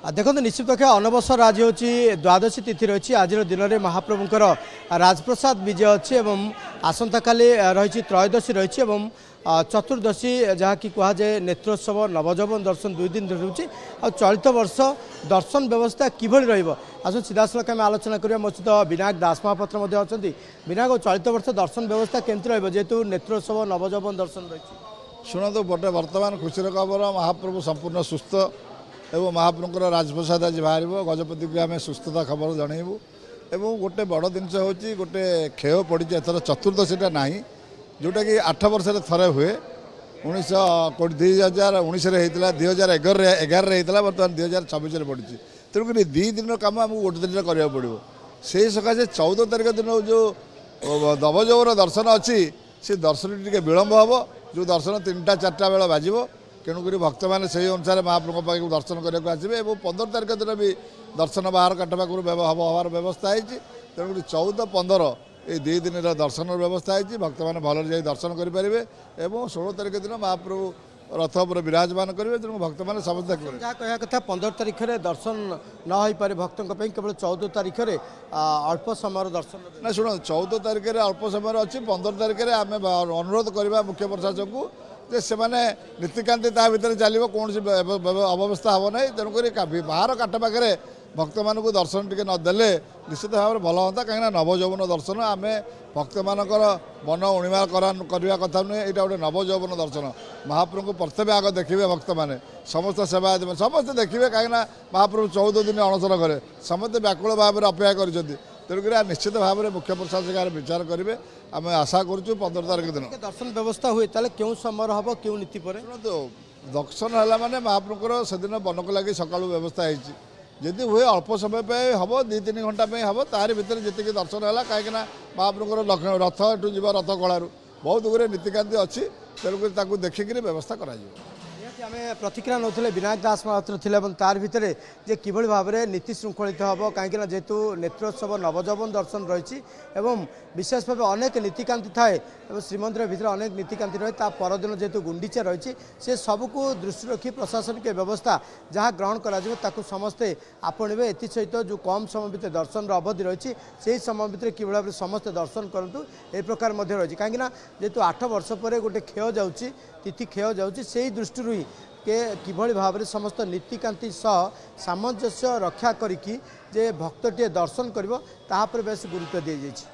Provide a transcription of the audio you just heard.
देखो निश्चित पक्षे अनवसर आज हूँ द्वादशी तिथि रही आज दिन में महाप्रभुंर राजप्रसाद विजय अच्छी आसंता काली रही त्रयोदशी रही चतुर्दशी जहाँकि कहुए नेत्रोत्सव नवजौवन दर्शन 2 दिन रोचे आ चलित वर्ष दर्शन व्यवस्था किभली रस सीधा सड़क आम आलोचना करिया मो सहित विनायक दास महापात्र अच्छा विनायक चलित वर्ष दर्शन व्यवस्था केमती रहेतु नेत्रोत्सव नवजौवन दर्शन रही शुणु गोटे बर्तमान खुशी खबर महाप्रभु संपूर्ण सुस्थ एवं महाप्रभुर राजप्रसाद आज बाहर गजपति को आम सुस्थता खबर जनइबू एवं गोटे बड़ जिनस हूँ गोटे क्षय पड़ी एथर चतुर्दशीटा ना जोटा कि 8 वर्ष थे हुए 2019 होता 2011 होता बर्तमान 2026 पड़ी तेणुक 2 दिन कम आमको गोटे दिन करा पड़ो से सकाशे 14 तारीख दिन जो नवजौवन दर्शन अच्छी से दर्शन टी विलम्ब हम जो दर्शन 3टा 4टा बेला बाजिब तेणुक भक्त मैंने से अनुसार महाप्रभु पाक दर्शन करने आसवे और 15 तारीख दिन भी दर्शन बाहर काट पाखु हबार व्यवस्था है तेणुक 14, 15 ये 2 दिन दर्शन व्यवस्था है भक्त मैंने भल जा दर्शन करेंगे और 16 तारीख दिन महाप्रभु रथ पर विराजमान करेंगे तेणु भक्त मैंने समस्त जहाँ कह कथा 15 तारीख में दर्शन न हो पारे भक्तों केवल 14 तारीख में अल्प समय दर्शन ना शुण 14 तारीख में अल्प समय अच्छी 15 तारीख में आम अनुरोध करवा मुख्य प्रशासक को जे से नीतिकांति ता भर चलो कौन अव्यवस्था हम ना तेणुक बाहर काट पाखे भक्त मान दर्शन टी नदेले निश्चित भाव में भल हाँ कहीं नवजौवन दर्शन आम भक्त मानकर मन उणिमा करने कथा नुहे यहाँ गोटे नवजौवन दर्शन महाप्रभु को प्रत्येक आग देखिए भक्त मैंने समस्त सेवा समस्त देखिए कहीं महाप्रभु 14 दिन अणसर करे समस्त व्याकुल भाव में अपेक्षा कर तेणुक निश्चित भाव में मुख्य प्रशासक विचार करेंगे आम आशा करूँ 15 तारीख दिन दर्शन व्यवस्था हुए क्यों समय हम क्यों नीति पर दर्शन है माने महाप्रभुर से दिन बनक लगे सका व्यवस्था है जदि हुए अल्प समय पे हम 2-3 घंटा हम तार भर जी दर्शन है कहीं महाप्रभुर रथ एठू जीव रथ कलारू बहुत गुरे नीतिकांति अच्छी तेणुक देखिक व्यवस्था करा आम प्रतिक्रिया नौले विनायक दास महापात्र थे तार भितर जे किभली भाव में नीति श्रृंखलित हम कहीं जेहेतु नेत्रोत्सव नवजौवन दर्शन रही विशेष भाव अनेक नीतिकांति थाए श्रीमंदिर भीतर अनेक नीतिकांति रहे परदिन जेहेतु गुंडीचा रही से सबको दृष्टि रखी प्रशासनिक व्यवस्था जहाँ ग्रहण कर समस्ते आपणे एसहित जो कम समय भितर दर्शन अवधि रही से समय भितर कि भाव में समस्ते दर्शन करूँ ए प्रकार रही कहीं जेहेतु 8 वर्ष पर गोटे क्षय जाऊँगी तिथि क्षय जाऊँगी से दृष्टि ही किभली भाव में समस्त नीतिकांति सह सामंजस्य रक्षा करिकी जे भक्तटे दर्शन करिवो ताहा पर बेस गुरुत्व दी जाइछि।